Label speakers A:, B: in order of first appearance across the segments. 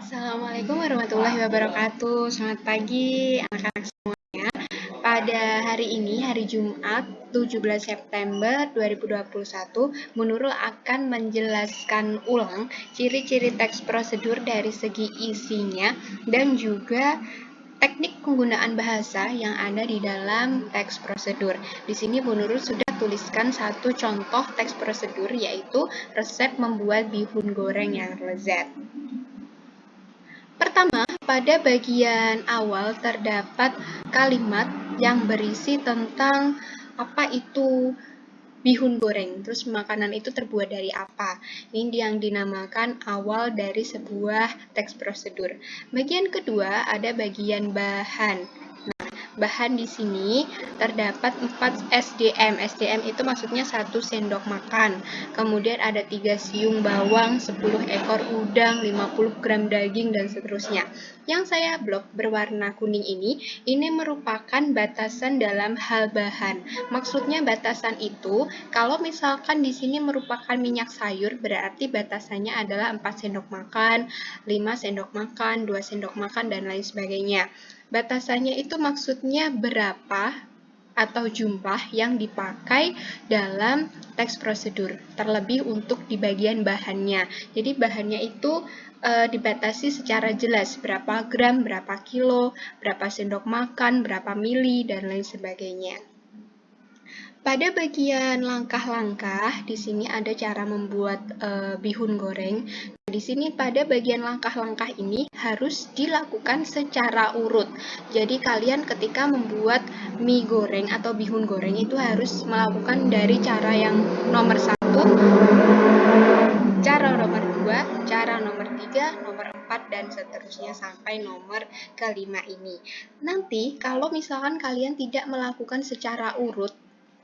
A: Assalamualaikum warahmatullahi wabarakatuh. Selamat pagi anak-anak semuanya. Pada hari ini, hari Jumat 17 September 2021, Munurul akan menjelaskan ulang ciri-ciri teks prosedur dari segi isinya dan juga teknik penggunaan bahasa yang ada di dalam teks prosedur. Di sini Bu Nurul sudah tuliskan satu contoh teks prosedur, yaitu resep membuat bihun goreng yang lezat. Pertama, pada bagian awal terdapat kalimat yang berisi tentang apa itu bihun goreng. Terus makanan itu terbuat dari apa? Ini yang dinamakan awal dari sebuah teks prosedur. Bagian kedua ada bagian bahan. Bahan di sini terdapat 4 SDM. SDM itu maksudnya 1 sendok makan. Kemudian ada 3 siung bawang, 10 ekor udang, 50 gram daging, dan seterusnya. Yang saya blok berwarna kuning ini merupakan batasan dalam hal bahan. Maksudnya batasan itu, kalau misalkan di sini merupakan minyak sayur, berarti batasannya adalah 4 sendok makan, 5 sendok makan, 2 sendok makan, dan lain sebagainya. Batasannya itu maksudnya berapa atau jumlah yang dipakai dalam teks prosedur, terlebih untuk di bagian bahannya. Jadi bahannya itu dibatasi secara jelas, berapa gram, berapa kilo, berapa sendok makan, berapa mili, dan lain sebagainya. Pada bagian langkah-langkah, di sini ada cara membuat bihun goreng. Di sini pada bagian langkah-langkah ini harus dilakukan secara urut. Jadi kalian ketika membuat mie goreng atau bihun goreng itu harus melakukan dari cara yang nomor 1, cara nomor 2, cara nomor 3, nomor 4, dan seterusnya sampai nomor kelima ini. Nanti kalau misalkan kalian tidak melakukan secara urut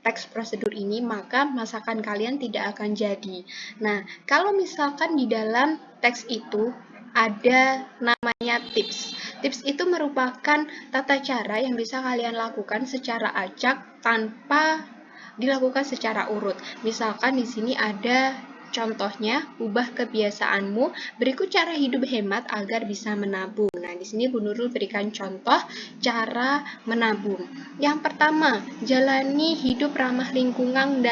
A: teks prosedur ini, maka masakan kalian tidak akan jadi. Nah, kalau misalkan di dalam teks itu ada namanya tips. Tips itu merupakan tata cara yang bisa kalian lakukan secara acak tanpa dilakukan secara urut. Misalkan di sini ada contohnya, ubah kebiasaanmu, berikut cara hidup hemat agar bisa menabung. Nah, di sini Bu Nurul berikan contoh cara menabung. Yang pertama, jalani hidup ramah lingkungan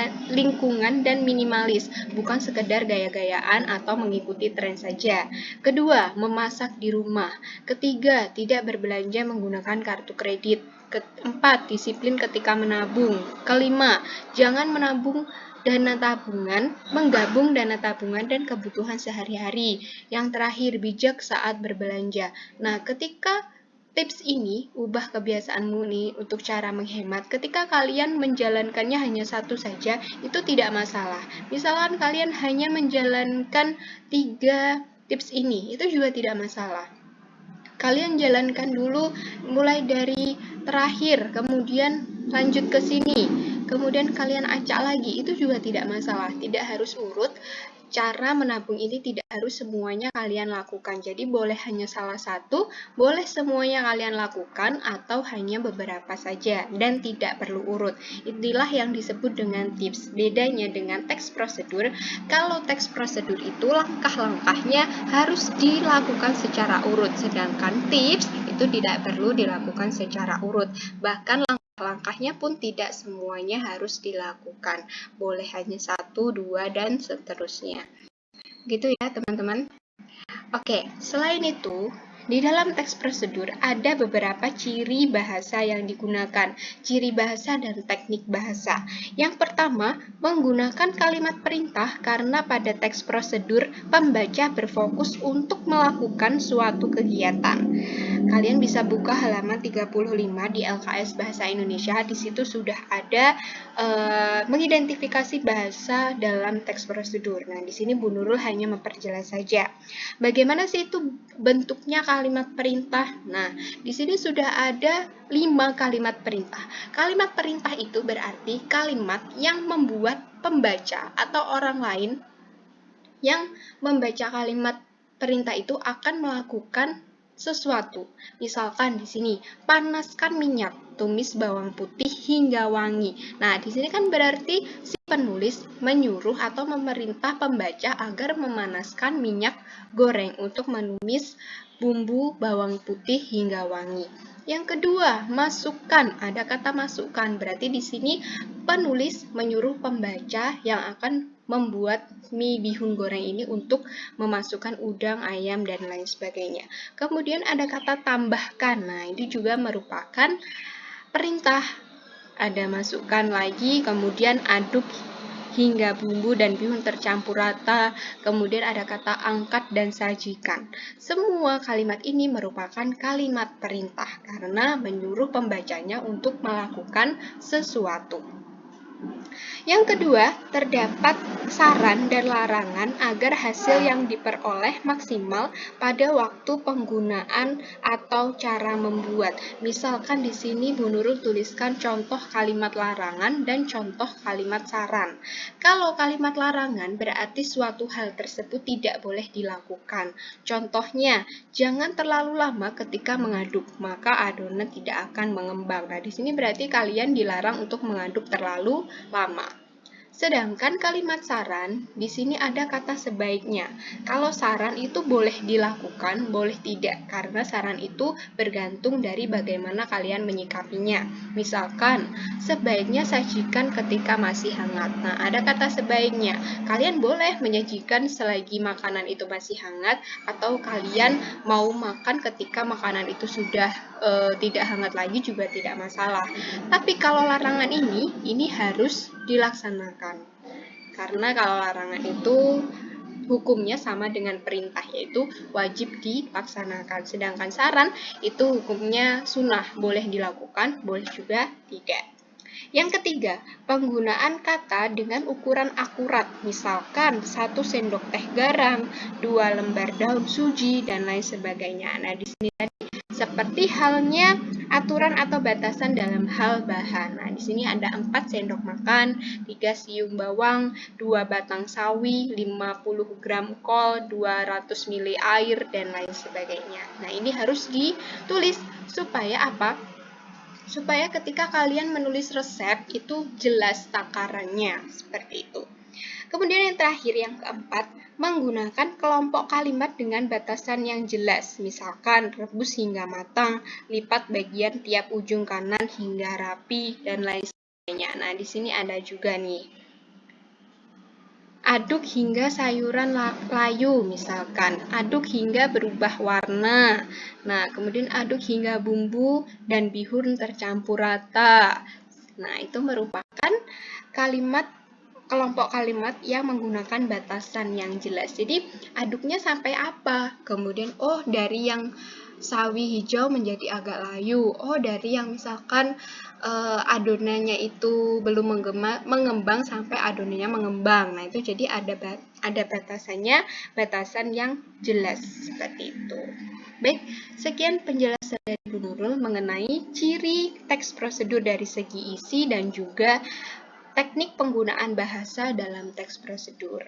A: dan minimalis, bukan sekedar gaya-gayaan atau mengikuti tren saja. Kedua, memasak di rumah. Ketiga, tidak berbelanja menggunakan kartu kredit. Keempat, disiplin ketika menabung. Kelima, jangan menabung dana tabungan, menggabung dana tabungan dan kebutuhan sehari-hari. Yang terakhir, bijak saat berbelanja. Nah, ketika tips ini, ubah kebiasaanmu nih untuk cara menghemat. Ketika kalian menjalankannya hanya satu saja, itu tidak masalah. Misalkan kalian hanya menjalankan 3 tips ini, itu juga tidak masalah. Kalian jalankan dulu mulai dari terakhir, kemudian lanjut ke sini, kemudian kalian acak lagi, itu juga tidak masalah, tidak harus urut. Cara menabung ini tidak harus semuanya kalian lakukan, jadi boleh hanya salah satu, boleh semuanya kalian lakukan, atau hanya beberapa saja, dan tidak perlu urut. Inilah yang disebut dengan tips. Bedanya dengan teks prosedur, kalau teks prosedur itu langkah-langkahnya harus dilakukan secara urut, sedangkan tips itu tidak perlu dilakukan secara urut. Bahkan langkah-langkahnya pun tidak semuanya harus dilakukan. Boleh hanya 1, 2, dan seterusnya. Gitu ya teman-teman. Oke, selain itu, di dalam teks prosedur ada beberapa ciri bahasa yang digunakan, ciri bahasa dan teknik bahasa. Yang pertama, menggunakan kalimat perintah karena pada teks prosedur pembaca berfokus untuk melakukan suatu kegiatan. Kalian bisa buka halaman 35 di LKS Bahasa Indonesia. Di situ sudah ada mengidentifikasi bahasa dalam teks prosedur. Nah, di sini Bu Nurul hanya memperjelas saja. Bagaimana sih itu bentuknya kalimat perintah? Nah, di sini sudah ada 5 kalimat perintah. Kalimat perintah itu berarti kalimat yang membuat pembaca atau orang lain yang membaca kalimat perintah itu akan melakukan sesuatu. Misalkan di sini, panaskan minyak, tumis bawang putih hingga wangi. Nah, di sini kan berarti si penulis menyuruh atau memerintah pembaca agar memanaskan minyak goreng untuk menumis bumbu bawang putih hingga wangi. Yang kedua, masukkan. Ada kata masukkan, berarti di sini penulis menyuruh pembaca yang akan membuat mie bihun goreng ini untuk memasukkan udang, ayam, dan lain sebagainya. Kemudian ada kata tambahkan. Nah, ini juga merupakan perintah. Ada masukkan lagi, kemudian aduk hingga bumbu dan bihun tercampur rata, kemudian ada kata angkat dan sajikan. Semua kalimat ini merupakan kalimat perintah karena menyuruh pembacanya untuk melakukan sesuatu. Yang kedua, terdapat saran dan larangan agar hasil yang diperoleh maksimal pada waktu penggunaan atau cara membuat. Misalkan di sini Bu Nurul tuliskan contoh kalimat larangan dan contoh kalimat saran. Kalau kalimat larangan berarti suatu hal tersebut tidak boleh dilakukan. Contohnya, jangan terlalu lama ketika mengaduk, maka adonan tidak akan mengembang. Nah, di sini berarti kalian dilarang untuk mengaduk terlalu lama. Sedangkan kalimat saran, di sini ada kata sebaiknya. Kalau saran itu boleh dilakukan, boleh tidak, karena saran itu bergantung dari bagaimana kalian menyikapinya. Misalkan, sebaiknya sajikan ketika masih hangat. Nah, ada kata sebaiknya. Kalian boleh menyajikan selagi makanan itu masih hangat, atau kalian mau makan ketika makanan itu sudah tidak hangat lagi juga tidak masalah. Tapi kalau larangan ini harus dilaksanakan. Karena kalau larangan itu hukumnya sama dengan perintah, yaitu wajib dilaksanakan. Sedangkan saran itu hukumnya sunnah, boleh dilakukan, boleh juga tidak. Yang ketiga, penggunaan kata dengan ukuran akurat. Misalkan 1 sendok teh garam, 2 lembar daun suji, dan lain sebagainya. Nah, di sini tadi seperti halnya aturan atau batasan dalam hal bahan. Nah, di sini ada 4 sendok makan, 3 siung bawang, 2 batang sawi, 50 gram kol, 200 ml air, dan lain sebagainya. Nah, ini harus ditulis supaya apa? Supaya ketika kalian menulis resep itu jelas takarannya, seperti itu. Kemudian yang terakhir, yang keempat, menggunakan kelompok kalimat dengan batasan yang jelas. Misalkan rebus hingga matang, lipat bagian tiap ujung kanan hingga rapi, dan lain sebagainya. Nah, di sini ada juga nih. Aduk hingga sayuran layu, misalkan. Aduk hingga berubah warna. Nah, kemudian aduk hingga bumbu dan bihun tercampur rata. Nah, itu merupakan kelompok kalimat yang menggunakan batasan yang jelas. Jadi, aduknya sampai apa? Kemudian, dari yang sawi hijau menjadi agak layu. Dari yang misalkan adonannya itu belum mengembang sampai adonannya mengembang. Nah, itu jadi ada batasannya, batasan yang jelas seperti itu. Baik, sekian penjelasan dari Bu Nurul mengenai ciri teks prosedur dari segi isi dan juga teknik penggunaan bahasa dalam teks prosedur.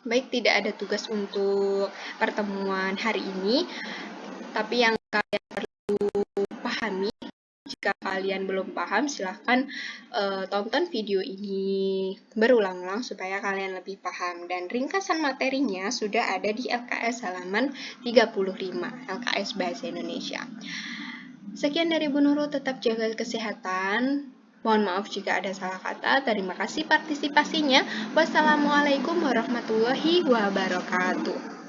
A: Baik, tidak ada tugas untuk pertemuan hari ini, tapi yang kalian perlu pahami, jika kalian belum paham, silahkan tonton video ini berulang-ulang supaya kalian lebih paham. Dan ringkasan materinya sudah ada di LKS halaman 35, LKS Bahasa Indonesia. Sekian dari Bu Nurul, tetap jaga kesehatan. Mohon maaf jika ada salah kata. Terima kasih partisipasinya. Wassalamualaikum warahmatullahi wabarakatuh.